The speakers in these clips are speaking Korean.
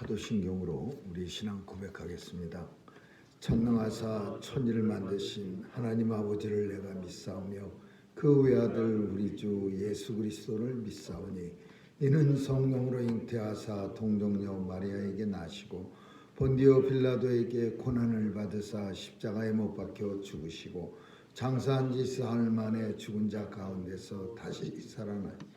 사도신경으로 우리 신앙 고백하겠습니다. 전능하사 천지를 만드신 하나님 아버지를 내가 믿사오며 그 외아들 우리 주 예수 그리스도를 믿사오니 이는 성령으로 잉태하사 동정녀 마리아에게 나시고 본디오 빌라도에게 고난을 받으사 십자가에 못 박혀 죽으시고 장사한 지 사흘 만에 죽은 자 가운데서 다시 살아나니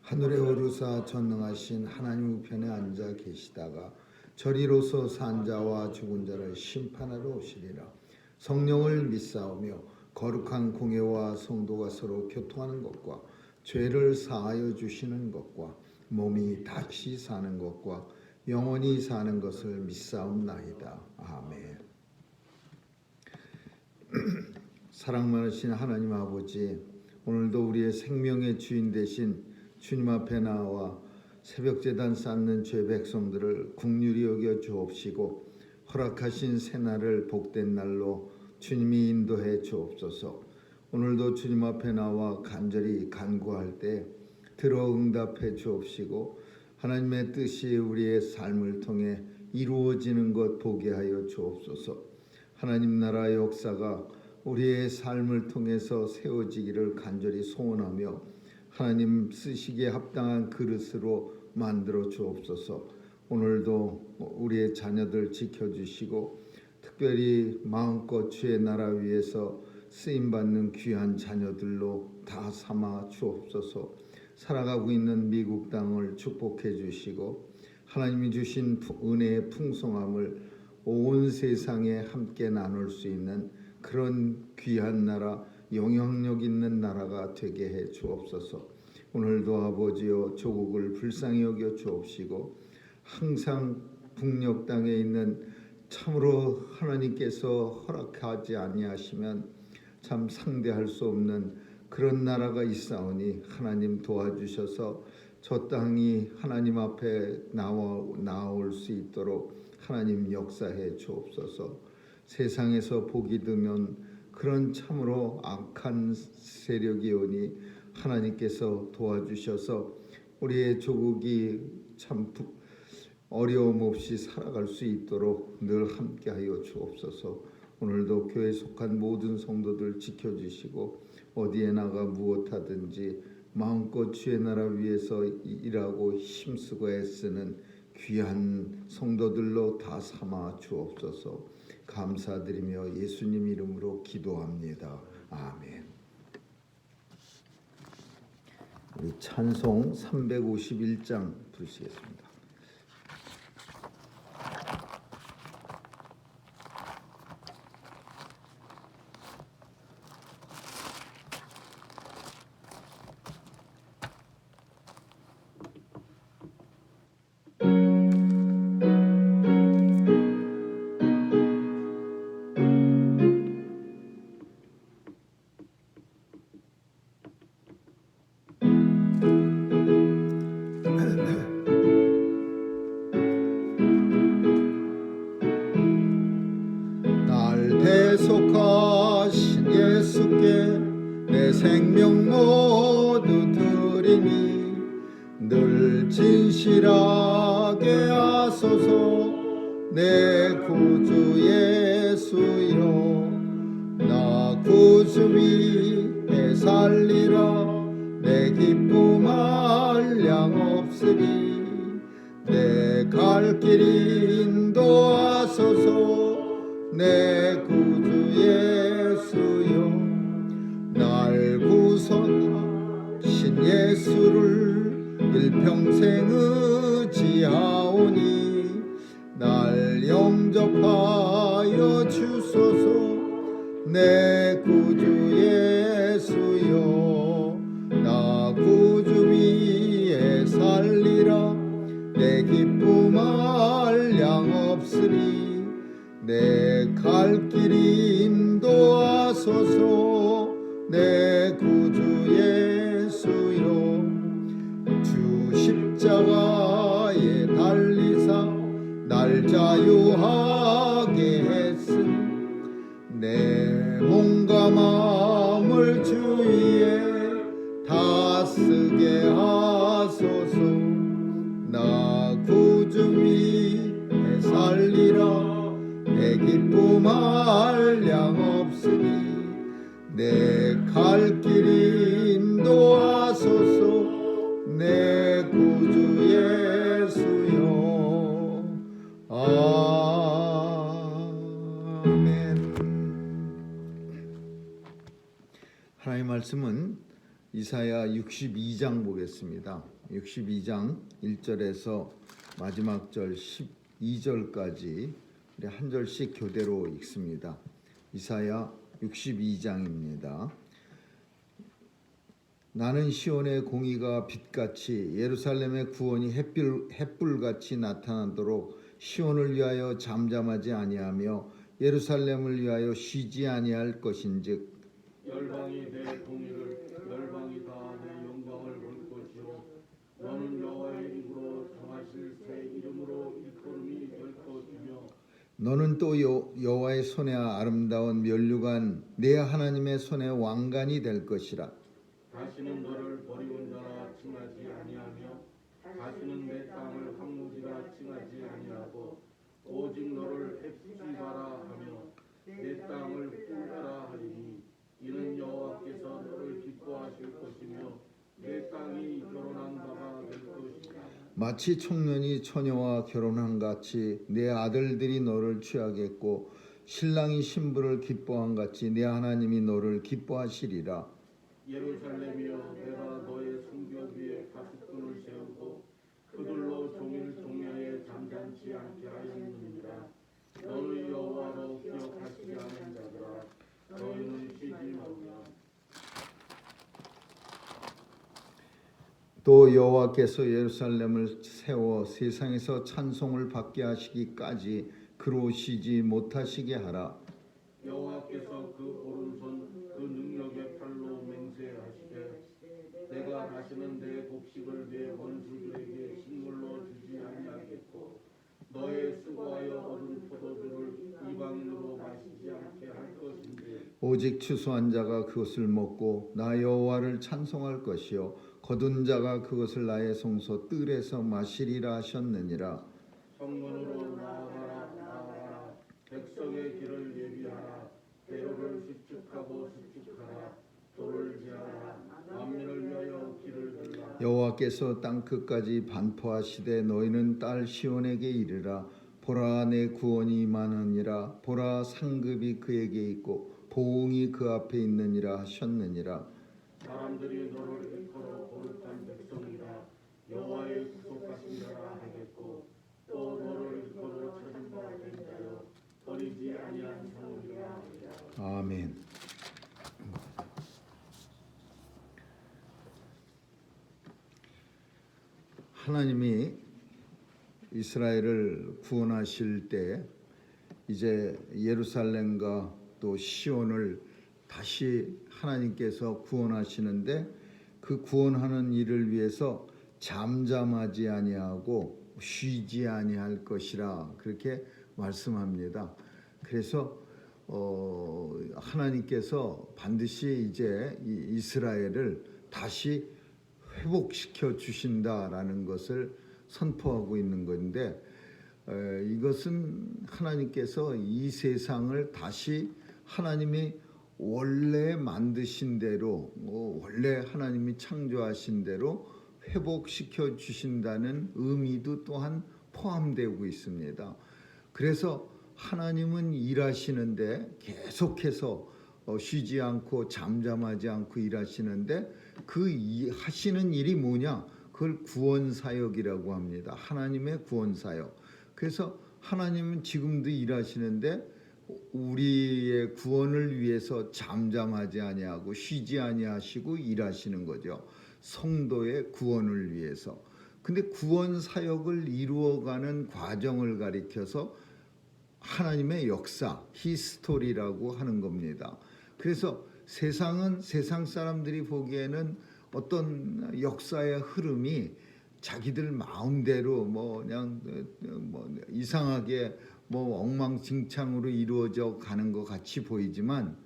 하늘에 오르사 전능하신 하나님 우편에 앉아 계시다가 저리로서 산 자와 죽은 자를 심판하러 오시리라. 성령을 믿사오며 거룩한 공예와 성도가 서로 교통하는 것과 죄를 사하여 주시는 것과 몸이 다시 사는 것과 영원히 사는 것을 믿사옵나이다. 아멘. 사랑 많으신 하나님 아버지, 오늘도 우리의 생명의 주인 되신 주님 앞에 나와 새벽제단 쌓는 죄 백성들을 긍휼히 여겨 주옵시고 허락하신 새날을 복된 날로 주님이 인도해 주옵소서. 오늘도 주님 앞에 나와 간절히 간구할 때 들어 응답해 주옵시고 하나님의 뜻이 우리의 삶을 통해 이루어지는 것 보게 하여 주옵소서. 하나님 나라의 역사가 우리의 삶을 통해서 세워지기를 간절히 소원하며 하나님 쓰시기에 합당한 그릇으로 만들어 주옵소서. 오늘도 우리의 자녀들 지켜주시고 특별히 마음껏 주의 나라 위해서 쓰임받는 귀한 자녀들로 다 삼아 주옵소서. 살아가고 있는 미국 땅을 축복해 주시고 하나님이 주신 은혜의 풍성함을 온 세상에 함께 나눌 수 있는 그런 귀한 나라, 영향력 있는 나라가 되게 해 주옵소서. 오늘도 아버지여 조국을 불쌍히 여겨 주옵시고 항상 북녘 땅에 있는 참으로 하나님께서 허락하지 아니하시면 참 상대할 수 없는 그런 나라가 있사오니 하나님 도와주셔서 저 땅이 하나님 앞에 나올 수 있도록 하나님 역사해 주옵소서. 세상에서 복이 드면 그런 참으로 악한 세력이 오니 하나님께서 도와주셔서 우리의 조국이 참 어려움 없이 살아갈 수 있도록 늘 함께하여 주옵소서. 오늘도 교회에 속한 모든 성도들 지켜주시고 어디에 나가 무엇하든지 마음껏 주의 나라 위해서 일하고 힘쓰고 애쓰는 귀한 성도들로 다 삼아 주옵소서. 감사드리며 예수님 이름으로 기도합니다. 아멘. 우리 찬송 351장 부르시겠습니다. 속하신 예수께 내 생명 모두 드리니 늘 진실하게 하소서. 내 구주 예수여 나 구주 위에 살리라. 내 기쁨 한량 없으리. 내 갈 길 인도하소서. 내 구주 예수여 날 구속하신 예수를 일평생 의지하오니 날 영접하여 주소서. 내 구주 예수여 나 구주 위에 살리라. 내 기쁨 한량 없으리. 내 갈 길 인도하소서. 내 구주 예수여 주 십자가에 달리사 날 자유하게 했으니 내 몸과 마음을 주 위에 다 쓰게 하소서. 나 구주 위 내 기쁨 한량 없으니 내 갈 길 인도하소서 내 구주 예수여 아멘. 하나님의 말씀은 이사야 62장 보겠습니다. 62장 1절에서 마지막 절 12절까지 한 절씩 교대로 읽습니다. 이사야 62장입니다. 나는 시온의 공의가 빛같이 예루살렘의 구원이 햇불같이 나타나도록 시온을 위하여 잠잠하지 아니하며 예루살렘을 위하여 쉬지 아니할 것인즉 열방이 내 공의를 열방이 다 내 영광을 볼 것이요 너는 여호와의 입으로 정하실 새 이름으로 일컬음이 될 것이며 너는 또 여호와의 손에 아름다운 면류관 내 하나님의 손에 왕관이 될 것이라. 다시는 너를 버리운 자라 칭하지 아니하며 다시는 내 땅을 황무지라 칭하지 아니하고 오직 너를 햇지바라 하며 내 땅을 꿀가라 하리니 이는 여호와께서 너를 기뻐하실 것이며 내 땅이 결혼한 바가 될 것이다. 마치 청년이 처녀와 결혼한 같이 내 아들들이 너를 취하겠고 신랑이 신부를 기뻐한 같이 내 하나님이 너를 기뻐하시리라. 예루살렘이여 내가 너의 성벽 위에 가축꾼을 세우고 그들로 종일 종야에 잠잠치 않게 하였느니라. 너는 여호와로 기억하시지 않은 자들아 너희는 쉬지 말며 또 여호와께서 예루살렘을 세워 세상에서 찬송을 받게 하시기까지 그로 쉬지 못하시게 하라. 여호와께서 그 오른손 그 능력의 팔로 맹세하시되 내가 다시는 내 곡식을 내 원수들에게 식물로 주지 아니하겠고 너의 수고하여 얻은 포도주를 이방인으로 마시지 않게 할 것인지 오직 추수한 자가 그것을 먹고 나 여호와를 찬송할 것이요 거둔 자가 그것을 나의 성소 뜰에서 마시리라 하셨느니라. 성문으로 나아가라 백성의 길을 예비하라 대로를 수축하고 수축하라 돌을 지하라 만민을 위하여 길을 들라. 여호와께서 땅 끝까지 반포하시되 너희는 딸 시온에게 이르라. 보라 내 구원이 임하느니라. 보라 상급이 그에게 있고 보응이 그 앞에 있느니라 하셨느니라. 사람들이 너를 일컬어 거룩한 백성이라 여호와의 구속하신 자라 하겠고 또 너를 일컬어 찾은 바 된 자여 버리지 아니한 성읍이라 하리라. 아멘. 하나님이 이스라엘을 구원하실 때 이제 예루살렘과 또 시온을 다시 하나님께서 구원하시는데 그 구원하는 일을 위해서 잠잠하지 아니하고 쉬지 아니할 것이라 그렇게 말씀합니다. 그래서 하나님께서 반드시 이제 이스라엘을 다시 회복시켜 주신다라는 것을 선포하고 있는 건데 이것은 하나님께서 이 세상을 다시 하나님이 원래 만드신 대로 원래 하나님이 창조하신 대로 회복시켜 주신다는 의미도 또한 포함되고 있습니다. 그래서 하나님은 일하시는데 계속해서 쉬지 않고 잠잠하지 않고 일하시는데 그 하시는 일이 뭐냐? 그걸 구원사역이라고 합니다. 하나님의 구원사역. 그래서 하나님은 지금도 일하시는데 우리의 구원을 위해서 잠잠하지 아니하고 쉬지 아니하시고 일하시는 거죠. 성도의 구원을 위해서. 근데 구원 사역을 이루어가는 과정을 가리켜서 하나님의 역사, 히스토리라고 하는 겁니다. 그래서 세상은 세상 사람들이 보기에는 어떤 역사의 흐름이 자기들 마음대로 그냥 이상하게 엉망진창으로 이루어져 가는 것 같이 보이지만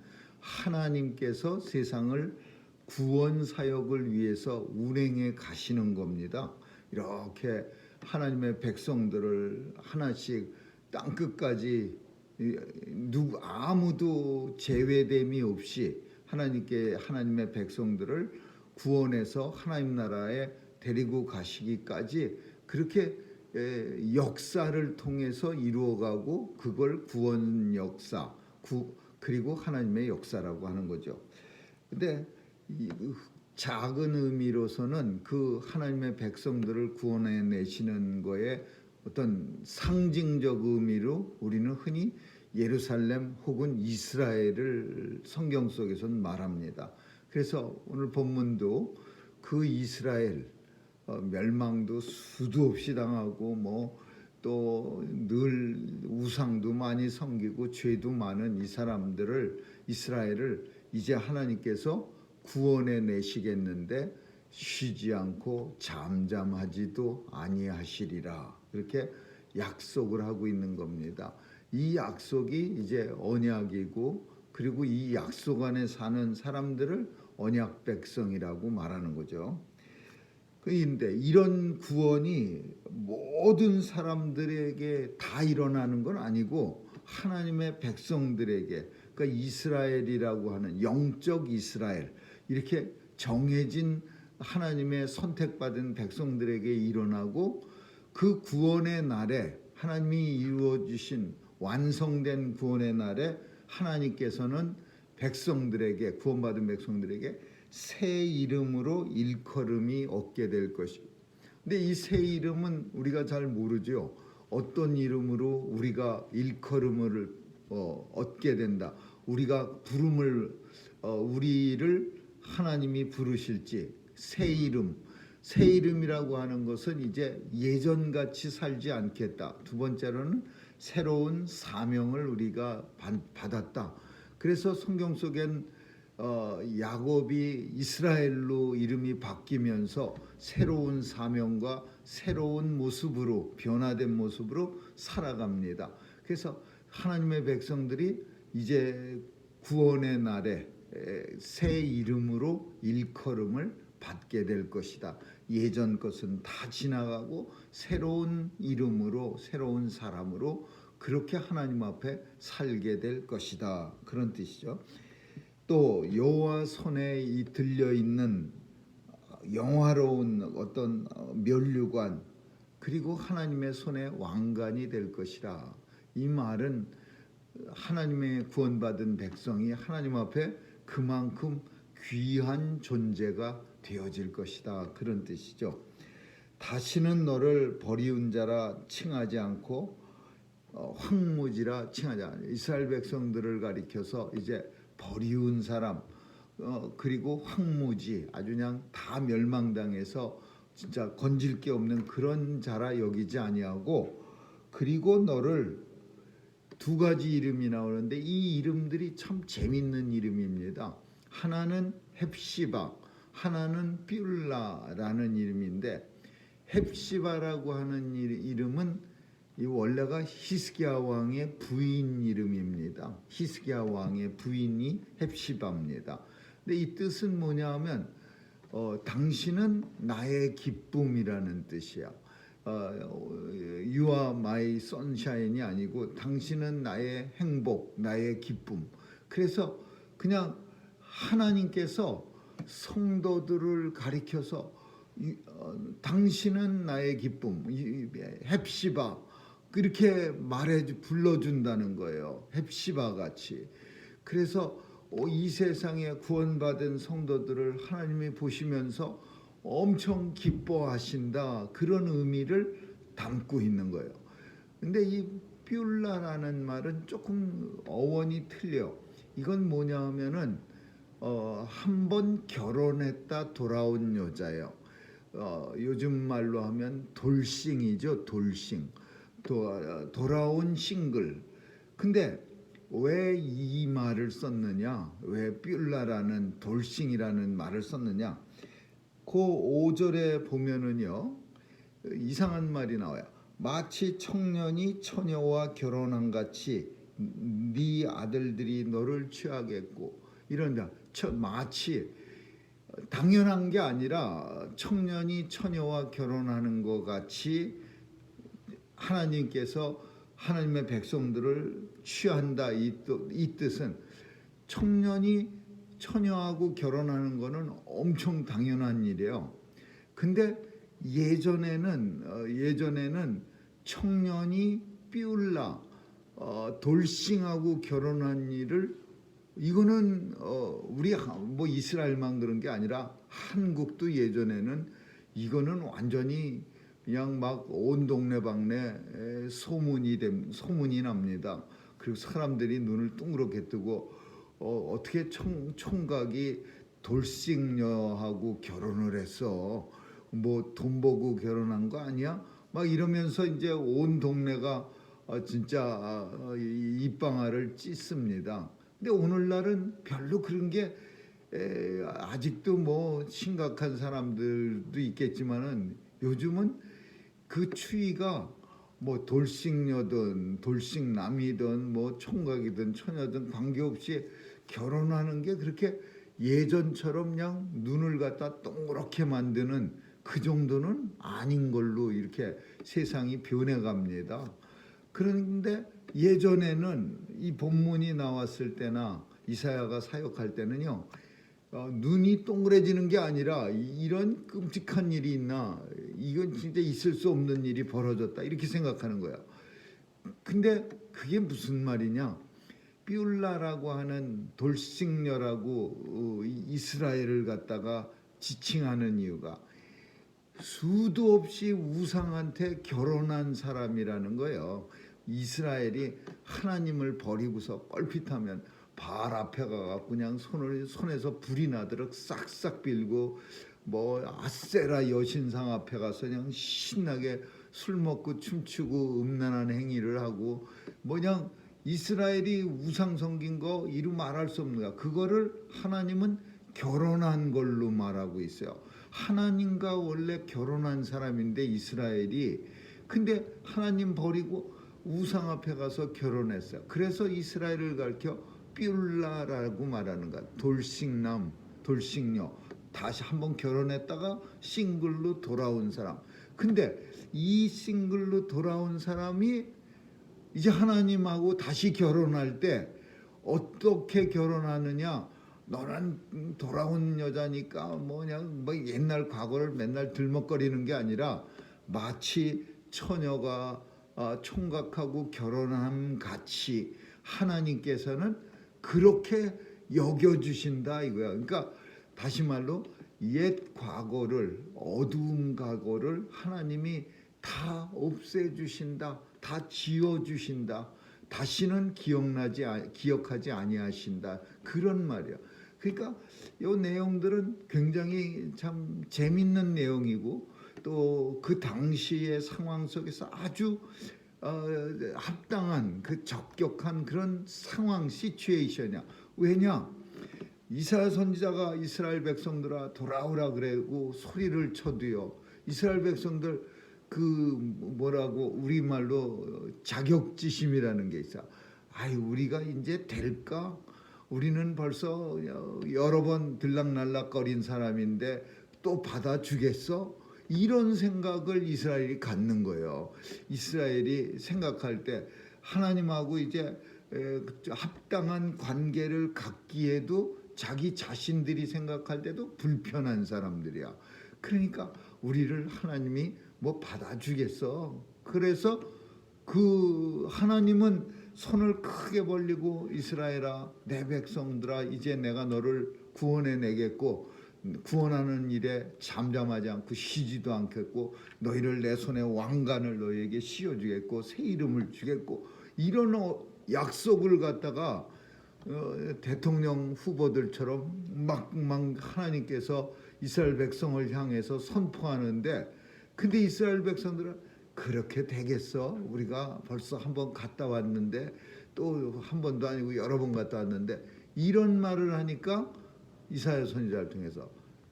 하나님께서 세상을 구원 사역을 위해서 운행해 가시는 겁니다. 이렇게 하나님의 백성들을 하나씩 땅 끝까지 누구 아무도 제외됨이 없이 하나님의 백성들을 구원해서 하나님 나라에 데리고 가시기까지 그렇게 역사를 통해서 이루어가고 그걸 구원 역사 그리고 하나님의 역사라고 하는 거죠. 근데 작은 의미로서는 그 하나님의 백성들을 구원해 내시는 거에 어떤 상징적 의미로 우리는 흔히 예루살렘 혹은 이스라엘을 성경 속에서는 말합니다. 그래서 오늘 본문도 그 이스라엘 멸망도 수도 없이 당하고 뭐 또 늘 우상도 많이 섬기고 죄도 많은 이 사람들을 이스라엘을 이제 하나님께서 구원해 내시겠는데 쉬지 않고 잠잠하지도 아니하시리라 이렇게 약속을 하고 있는 겁니다. 이 약속이 이제 언약이고 그리고 이 약속 안에 사는 사람들을 언약 백성이라고 말하는 거죠. 그런데 이런 구원이 모든 사람들에게 다 일어나는 건 아니고 하나님의 백성들에게 그러니까 이스라엘이라고 하는 영적 이스라엘 이렇게 정해진 하나님의 선택받은 백성들에게 일어나고 그 구원의 날에 하나님이 이루어 주신 완성된 구원의 날에 하나님께서는 백성들에게 구원받은 백성들에게 새 이름으로 일컬음이 얻게 될 것이고 근데 이 새 이름은 우리가 잘 모르죠. 어떤 이름으로 우리가 일컬음을 얻게 된다. 우리가 부름을 우리를 하나님이 부르실지 새 이름이라고 하는 것은 이제 예전같이 살지 않겠다. 두 번째로는 새로운 사명을 우리가 받았다. 그래서 성경 속엔 야곱이 이스라엘로 이름이 바뀌면서 새로운 사명과 새로운 모습으로 변화된 모습으로 살아갑니다. 그래서 하나님의 백성들이 이제 구원의 날에 새 이름으로 일컬음을 받게 될 것이다. 예전 것은 다 지나가고 새로운 이름으로 새로운 사람으로 그렇게 하나님 앞에 살게 될 것이다. 그런 뜻이죠. 또 여호와 손에 들려 있는 영화로운 어떤 면류관 그리고 하나님의 손에 왕관이 될 것이라. 이 말은 하나님의 구원받은 백성이 하나님 앞에 그만큼 귀한 존재가 되어질 것이다. 그런 뜻이죠. 다시는 너를 버리운 자라 칭하지 않고 황무지라 칭하지 않아. 이스라엘 백성들을 가리켜서 이제 버리운 사람 그리고 황무지 아주 그냥 다 멸망당해서 진짜 건질 게 없는 그런 자라 여기지 아니하고 그리고 너를 두 가지 이름이 나오는데 이 이름들이 참 재밌는 이름입니다. 하나는 헵시바 하나는 뷸라라는 이름인데 헵시바라고 하는 이름은 이 원래가 히스기야 왕의 부인 이름입니다. 히스기야 왕의 부인이 헵시바입니다. 근데 이 뜻은 뭐냐하면 당신은 나의 기쁨이라는 뜻이야. You are my sunshine이 아니고 당신은 나의 행복, 나의 기쁨. 그래서 그냥 하나님께서 성도들을 가리켜서 당신은 나의 기쁨, 헵시바 그렇게 불러준다는 거예요. 헵시바 같이. 그래서 이 세상에 구원받은 성도들을 하나님이 보시면서 엄청 기뻐하신다. 그런 의미를 담고 있는 거예요. 근데 이 뷸라라는 말은 조금 어원이 틀려. 이건 뭐냐 하면은 한 번 결혼했다 돌아온 여자예요. 요즘 말로 하면 돌싱이죠. 돌싱. 돌아온 싱글. 근데 왜 이 말을 썼느냐? 왜 뷸라라는 돌싱이라는 말을 썼느냐? 그 5절에 보면은요. 이상한 말이 나와요. 마치 청년이 처녀와 결혼한 같이 네 아들들이 너를 취하겠고 이런다. 마치 당연한 게 아니라 청년이 처녀와 결혼하는 것 같이 하나님께서 하나님의 백성들을 취한다. 이 뜻은 청년이 처녀하고 결혼하는 거는 엄청 당연한 일이에요. 근데 예전에는 청년이 삐울라 돌싱하고 결혼한 일을 이거는 우리 뭐 이스라엘만 그런 게 아니라 한국도 예전에는 이거는 완전히 그냥 막 온 동네방네 소문이 납니다. 그리고 사람들이 눈을 둥그렇게 뜨고 어떻게 총각이 돌싱녀하고 결혼을 했어? 뭐 돈 벌고 결혼한 거 아니야? 막 이러면서 이제 온 동네가 진짜 입방아를 찢습니다. 근데 오늘날은 별로 그런 게 아직도 뭐 심각한 사람들도 있겠지만은 요즘은 그 추위가 뭐 돌싱녀든 돌싱남이든 뭐 총각이든 처녀든 관계없이 결혼하는 게 그렇게 예전처럼 그냥 눈을 갖다 동그랗게 만드는 그 정도는 아닌 걸로 이렇게 세상이 변해갑니다. 그런데 예전에는 이 본문이 나왔을 때나 이사야가 사역할 때는요, 눈이 동그래지는 게 아니라 이런 끔찍한 일이 있나, 이건 진짜 있을 수 없는 일이 벌어졌다 이렇게 생각하는 거야. 근데 그게 무슨 말이냐? 삐울라라고 하는 돌싱녀라고 이스라엘을 갖다가 지칭하는 이유가 수도 없이 우상한테 결혼한 사람이라는 거예요. 이스라엘이 하나님을 버리고서 뻘핏하면 바알 앞에 가갖고 그냥 손에서 불이 나도록 싹싹 빌고 뭐 아세라 여신상 앞에 가서 그냥 신나게 술 먹고 춤추고 음란한 행위를 하고 뭐 그냥 이스라엘이 우상 섬긴 거 이루 말할 수 없는 거야. 그거를 하나님은 결혼한 걸로 말하고 있어요. 하나님과 원래 결혼한 사람인데 이스라엘이, 근데 하나님 버리고 우상 앞에 가서 결혼했어요. 그래서 이스라엘을 가르쳐 삐울라라고 말하는 거야. 돌싱남, 돌싱녀, 다시 한번 결혼했다가 싱글로 돌아온 사람. 근데 이 싱글로 돌아온 사람이 이제 하나님하고 다시 결혼할 때 어떻게 결혼하느냐? 너는 돌아온 여자니까 뭐 그냥 뭐 옛날 과거를 맨날 들먹거리는 게 아니라 마치 처녀가 총각하고 결혼함 같이 하나님께서는 그렇게 여겨주신다 이거야. 그러니까 다시 말로 옛 과거를, 어두운 과거를 하나님이 다 없애주신다, 다 지워주신다, 다시는 기억하지 아니하신다, 그런 말이야. 그러니까 이 내용들은 굉장히 참 재밌는 내용이고 또 그 당시의 상황 속에서 아주 합당한 그 적격한 그런 상황 시츄에이션이야. 왜냐? 이사야 선지자가 이스라엘 백성들아 돌아오라 그래고 소리를 쳐도요, 이스라엘 백성들 그 뭐라고 우리말로 자격지심이라는 게 있어. 아이 우리가 이제 될까? 우리는 벌써 여러 번 들락날락거린 사람인데 또 받아주겠어? 이런 생각을 이스라엘이 갖는 거예요. 이스라엘이 생각할 때 하나님하고 이제 합당한 관계를 갖기에도 자기 자신들이 생각할 때도 불편한 사람들이야. 그러니까 우리를 하나님이 뭐 받아주겠어? 그래서 그 하나님은 손을 크게 벌리고 이스라엘아 내 백성들아 이제 내가 너를 구원해 내겠고 구원하는 일에 잠잠하지 않고 쉬지도 않겠고 너희를 내 손에 왕관을 너희에게 씌워주겠고 새 이름을 주겠고 이런 약속을 갖다가 대통령 후보들처럼 막 하나님께서 이스라엘 백성을 향해서 선포하는데, 근데 이스라엘 백성들은 그렇게 되겠어? 우리가 벌써 한 번 갔다 왔는데 또 한 번도 아니고 여러 번 갔다 왔는데 이런 말을 하니까 이사야 선지자를 통해서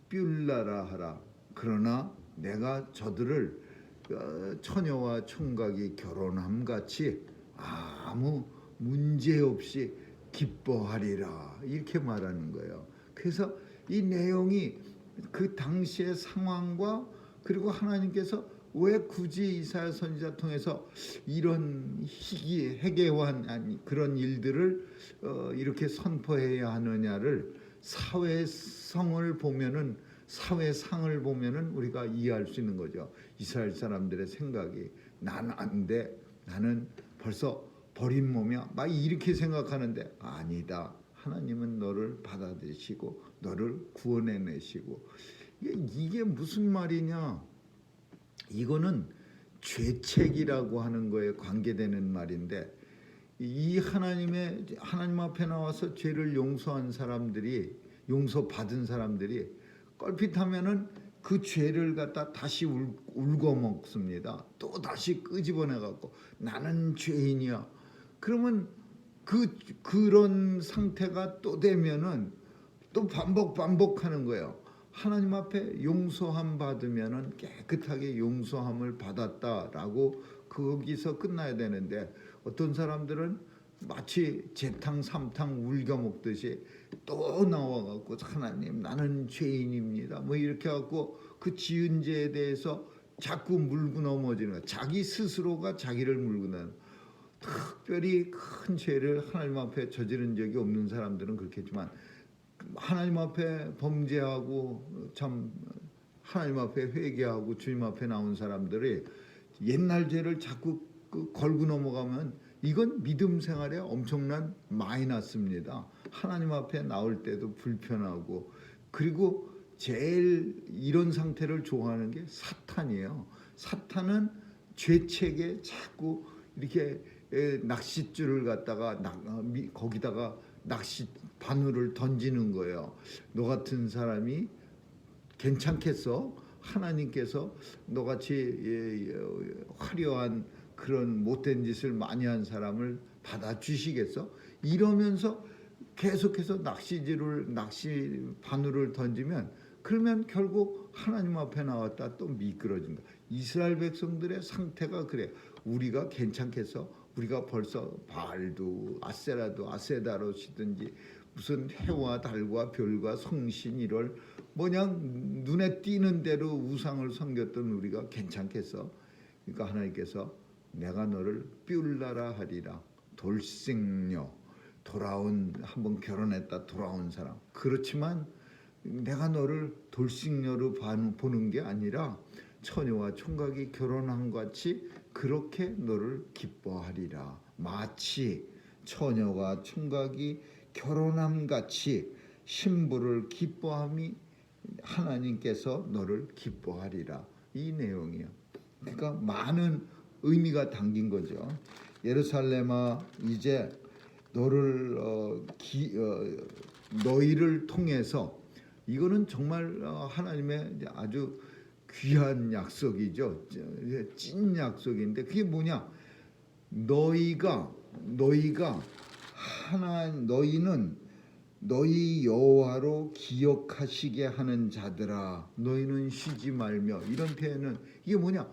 삐울라라 하라. 그러나 내가 저들을 처녀와 총각이 결혼함 같이 아무 문제 없이 기뻐하리라 이렇게 말하는 거예요. 그래서 이 내용이 그 당시의 상황과 그리고 하나님께서 왜 굳이 이사야 선지자 통해서 이런 해괴한 그런 일들을 이렇게 선포해야 하느냐를 사회상을 보면은 우리가 이해할 수 있는 거죠. 이스라엘 사람들의 생각이 나는 안 돼, 나는 벌써 버린 몸이야, 막 이렇게 생각하는데 아니다. 하나님은 너를 받아들이시고 너를 구원해내시고 이게 무슨 말이냐? 이거는 죄책이라고 하는 거에 관계되는 말인데 이 하나님 앞에 나와서 죄를 용서한 사람들이 용서받은 사람들이 껄핏하면은 그 죄를 갖다 다시 울고 먹습니다. 또 다시 끄집어내 갖고 나는 죄인이야. 그러면 그런 상태가 또 되면은 또 반복하는 거예요. 하나님 앞에 용서함 받으면은 깨끗하게 용서함을 받았다라고 거기서 끝나야 되는데 어떤 사람들은 마치 재탕 삼탕 울겨 먹듯이 또 나와갖고 하나님 나는 죄인입니다 뭐 이렇게 갖고 그 지은 죄에 대해서 자꾸 물고 넘어지는 거야. 자기 스스로가 자기를 물고 넘어. 특별히 큰 죄를 하나님 앞에 저지른 적이 없는 사람들은 그렇겠지만 하나님 앞에 범죄하고 참 하나님 앞에 회개하고 주님 앞에 나온 사람들이 옛날 죄를 자꾸 걸고 넘어가면 이건 믿음 생활에 엄청난 마이너스입니다. 하나님 앞에 나올 때도 불편하고 그리고 제일 이런 상태를 좋아하는 게 사탄이에요. 사탄은 죄책에 자꾸 이렇게 낚싯줄을 갖다가 거기다가 낚시 바늘을 던지는 거예요. 너 같은 사람이 괜찮겠어? 하나님께서 너같이 화려한 그런 못된 짓을 많이 한 사람을 받아주시겠어? 이러면서 계속해서 낚시 바늘을 던지면 그러면 결국 하나님 앞에 나왔다 또 미끄러진다. 이스라엘 백성들의 상태가 그래. 우리가 괜찮겠어? 우리가 벌써 바알도 아세다로 시든지 무슨 해와 달과 별과 성신 이럴 뭐냥 눈에 띄는 대로 우상을 섬겼던 우리가 괜찮겠어? 그러니까 하나님께서 내가 너를 뷸라라 하리라. 돌싱녀 한번 결혼했다 돌아온 사람. 그렇지만 내가 너를 돌싱녀로 보는 게 아니라 처녀와 총각이 결혼한 것 같이 그렇게 너를 기뻐하리라. 마치 처녀와 총각이 결혼함 같이 신부를 기뻐함이 하나님께서 너를 기뻐하리라. 이 내용이요. 그러니까 많은 의미가 담긴 거죠. 예루살렘아 이제 너희를 통해서 이거는 정말 하나님의 아주 귀한 약속이죠. 찐 약속인데 그게 뭐냐? 너희는 너희 여호와로 기억하시게 하는 자들아 너희는 쉬지 말며 이런 표현은 이게 뭐냐?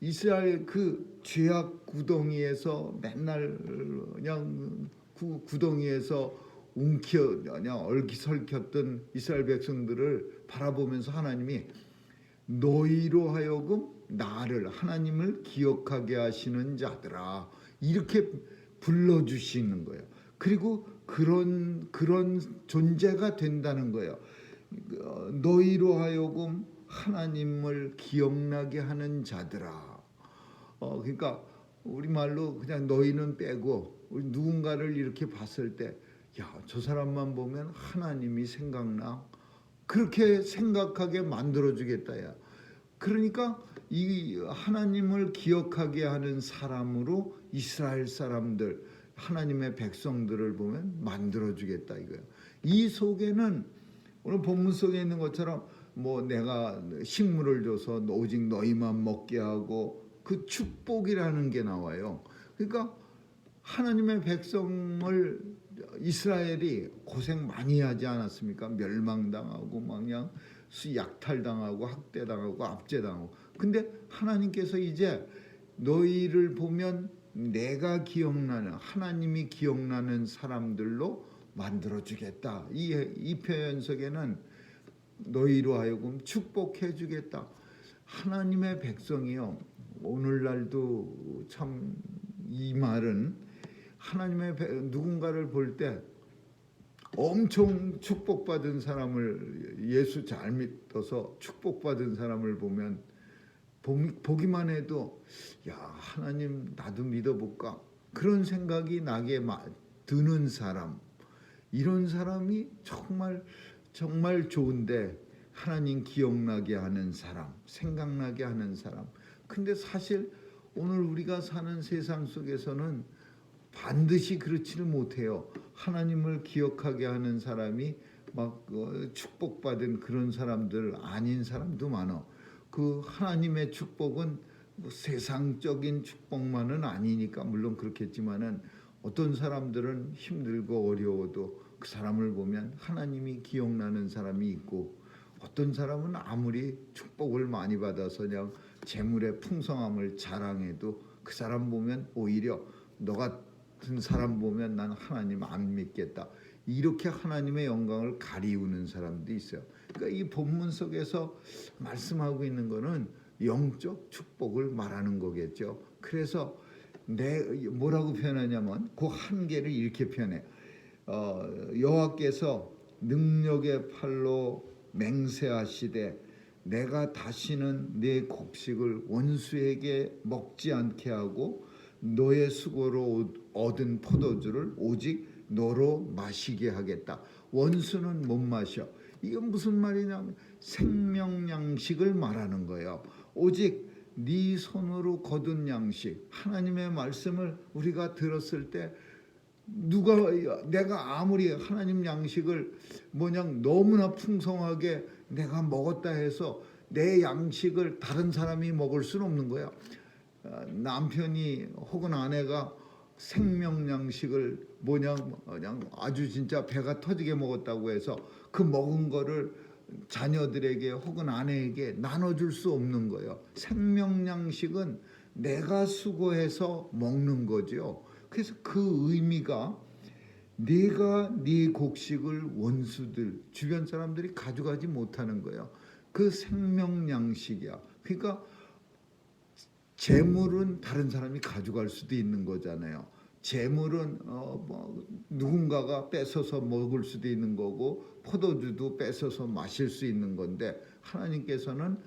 이스라엘 그 죄악 구덩이에서 맨날 그냥 구덩이에서 그냥 얼기설켰던 이스라엘 백성들을 바라보면서 하나님이 너희로 하여금 나를 하나님을 기억하게 하시는 자들아 이렇게 불러주시는 거예요. 그리고 그런 존재가 된다는 거예요. 너희로 하여금 하나님을 기억나게 하는 자들아. 그러니까 우리말로 그냥 너희는 빼고 누군가를 이렇게 봤을 때 야, 저 사람만 보면 하나님이 생각나. 그렇게 생각하게 만들어주겠다. 야. 그러니까 이 하나님을 기억하게 하는 사람으로 이스라엘 사람들, 하나님의 백성들을 보면 만들어주겠다 이거예요. 이 속에는 오늘 본문 속에 있는 것처럼 뭐 내가 식물을 줘서 오직 너희만 먹게 하고 그 축복이라는 게 나와요. 그러니까 하나님의 백성을 이스라엘이 고생 많이 하지 않았습니까? 멸망당하고 그냥 약탈당하고 학대당하고 압제당하고. 근데 하나님께서 이제 너희를 보면 내가 기억나는 하나님이 기억나는 사람들로 만들어주겠다. 이 표현 속에는 너희로 하여금 축복해 주겠다. 하나님의 백성이요. 오늘날도 참 이 말은 누군가를 볼 때 엄청 축복받은 사람을, 예수 잘 믿어서 축복받은 사람을 보면 보기만 해도 야, 하나님 나도 믿어볼까, 그런 생각이 나게 드는 사람, 이런 사람이 정말 정말 좋은데, 하나님 기억나게 하는 사람, 생각나게 하는 사람. 근데 사실 오늘 우리가 사는 세상 속에서는 반드시 그렇지를 못해요. 하나님을 기억하게 하는 사람이 막 축복받은 그런 사람들 아닌 사람도 많아. 그 하나님의 축복은 뭐 세상적인 축복만은 아니니까 물론 그렇겠지만은, 어떤 사람들은 힘들고 어려워도 그 사람을 보면 하나님이 기억나는 사람이 있고, 어떤 사람은 아무리 축복을 많이 받아서 그냥 재물의 풍성함을 자랑해도 그 사람 보면 오히려 너 같은 사람 보면 난 하나님 안 믿겠다, 이렇게 하나님의 영광을 가리우는 사람도 있어요. 그러니까 이 본문 속에서 말씀하고 있는 거는 영적 축복을 말하는 거겠죠. 그래서 뭐라고 표현하냐면 그 한계를 이렇게 표현해. 여호와께서 능력의 팔로 맹세하시되 내가 다시는 네 곡식을 원수에게 먹지 않게 하고 너의 수고로 얻은 포도주를 오직 너로 마시게 하겠다. 원수는 못 마셔. 이건 무슨 말이냐면 생명 양식을 말하는 거예요. 오직 네 손으로 거둔 양식, 하나님의 말씀을 우리가 들었을 때 내가 아무리 하나님 양식을 너무나 풍성하게 내가 먹었다 해서 내 양식을 다른 사람이 먹을 수는 없는 거야. 남편이 혹은 아내가 생명 양식을 그냥 아주 진짜 배가 터지게 먹었다고 해서 그 먹은 거를 자녀들에게 혹은 아내에게 나눠줄 수 없는 거예요. 생명 양식은 내가 수고해서 먹는 거죠. 그래서 그 의미가 내가 네 곡식을 원수들, 주변 사람들이 가져가지 못하는 거예요. 그 생명 양식이야. 그러니까 재물은 다른 사람이 가져갈 수도 있는 거잖아요. 재물은 누군가가 뺏어서 먹을 수도 있는 거고, 포도주도 뺏어서 마실 수 있는 건데, 하나님께서는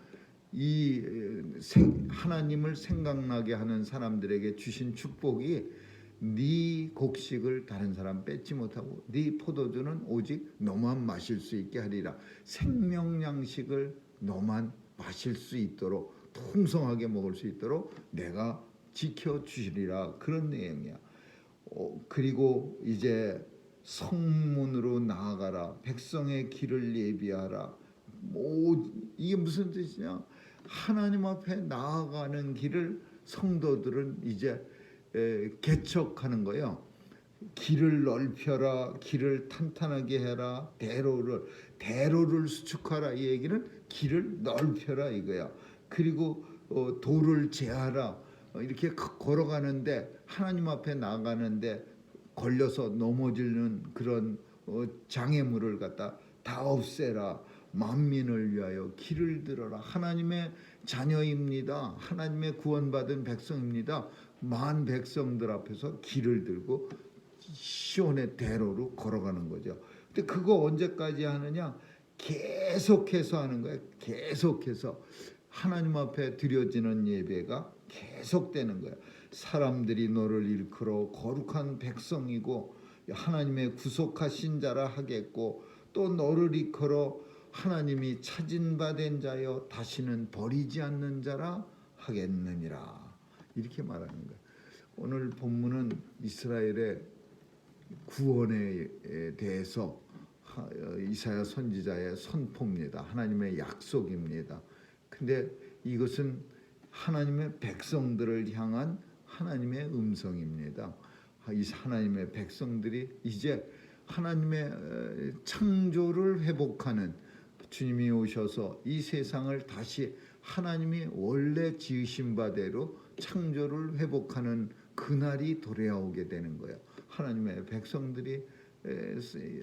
하나님을 생각나게 하는 사람들에게 주신 축복이 네 곡식을 다른 사람 뺏지 못하고 네 포도주는 오직 너만 마실 수 있게 하리라. 생명 양식을 너만 마실 수 있도록, 풍성하게 먹을 수 있도록 내가 지켜주시리라, 그런 내용이야. 그리고 이제 성문으로 나아가라, 백성의 길을 예비하라. 이게 무슨 뜻이냐? 하나님 앞에 나아가는 길을 성도들은 이제 개척하는 거예요. 길을 넓혀라, 길을 탄탄하게 해라, 대로를 수축하라. 이 얘기는 길을 넓혀라 이거야. 그리고 도를 제하라. 이렇게 걸어가는데, 하나님 앞에 나가는데 걸려서 넘어지는 그런 장애물을 갖다 다 없애라. 만민을 위하여 길을 들어라. 하나님의 자녀입니다. 하나님의 구원받은 백성입니다. 만 백성들 앞에서 길을 들고 시온의 대로로 걸어가는 거죠. 근데 그거 언제까지 하느냐? 계속해서 하는 거예요. 계속해서 하나님 앞에 드려지는 예배가 계속되는 거예요. 사람들이 너를 일컬어 거룩한 백성이고 하나님의 구속하신 자라 하겠고, 또 너를 일컬어 하나님이 찾은 바 된 자여 다시는 버리지 않는 자라 하겠느니라. 이렇게 말하는 거예요. 오늘 본문은 이스라엘의 구원에 대해서 이사야 선지자의 선포입니다. 하나님의 약속입니다. 근데 이것은 하나님의 백성들을 향한 하나님의 음성입니다. 이 하나님의 백성들이 이제 하나님의 창조를 회복하는, 주님이 오셔서 이 세상을 다시 하나님이 원래 지으신 바대로 창조를 회복하는 그날이 도래오게 되는 거예요. 하나님의 백성들이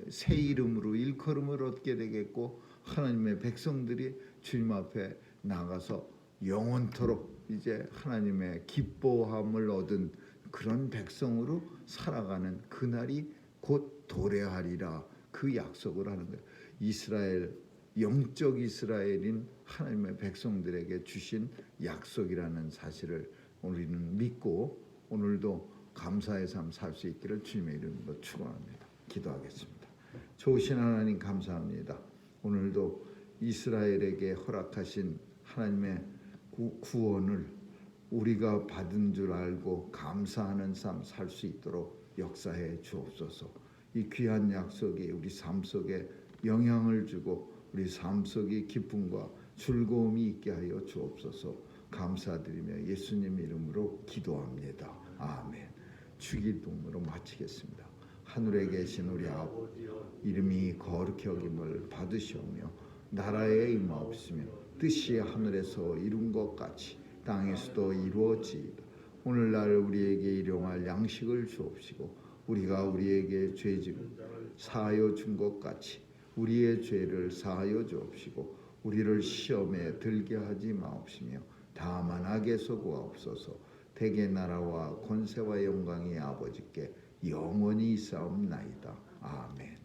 새 이름으로 일컬음을 얻게 되겠고, 하나님의 백성들이 주님 앞에 나가서 영원토록 이제 하나님의 기뻐함을 얻은 그런 백성으로 살아가는 그날이 곧 도래하리라, 그 약속을 하는 거예요. 이스라엘, 영적 이스라엘인 하나님의 백성들에게 주신 약속이라는 사실을 우리는 믿고 오늘도 감사의 삶 살 수 있기를 주님의 이름으로 축원합니다. 기도하겠습니다. 좋으신 하나님 감사합니다. 오늘도 이스라엘에게 허락하신 하나님의 구원을 우리가 받은 줄 알고 감사하는 삶 살 수 있도록 역사해 주옵소서. 이 귀한 약속이 우리 삶 속에 영향을 주고 우리 삶 속에 기쁨과 즐거움이 있게 하여 주옵소서. 감사드리며 예수님 이름으로 기도합니다. 아멘. 주기도문으로 마치겠습니다. 하늘에 계신 우리 아버지, 이름이 거룩히 여김을 받으시오며 나라에 임하옵시며 뜻이 하늘에서 이룬 것 같이 땅에서도 이루어지이다. 오늘날 우리에게 일용할 양식을 주옵시고 우리가 우리에게 죄짐 사하여 준 것 같이 우리의 죄를 사하여 주옵시고 우리를 시험에 들게 하지 마옵시며 다만 악에서 구하옵소서. 대개 나라와 권세와 영광이 아버지께 영원히 있사옵나이다. 아멘.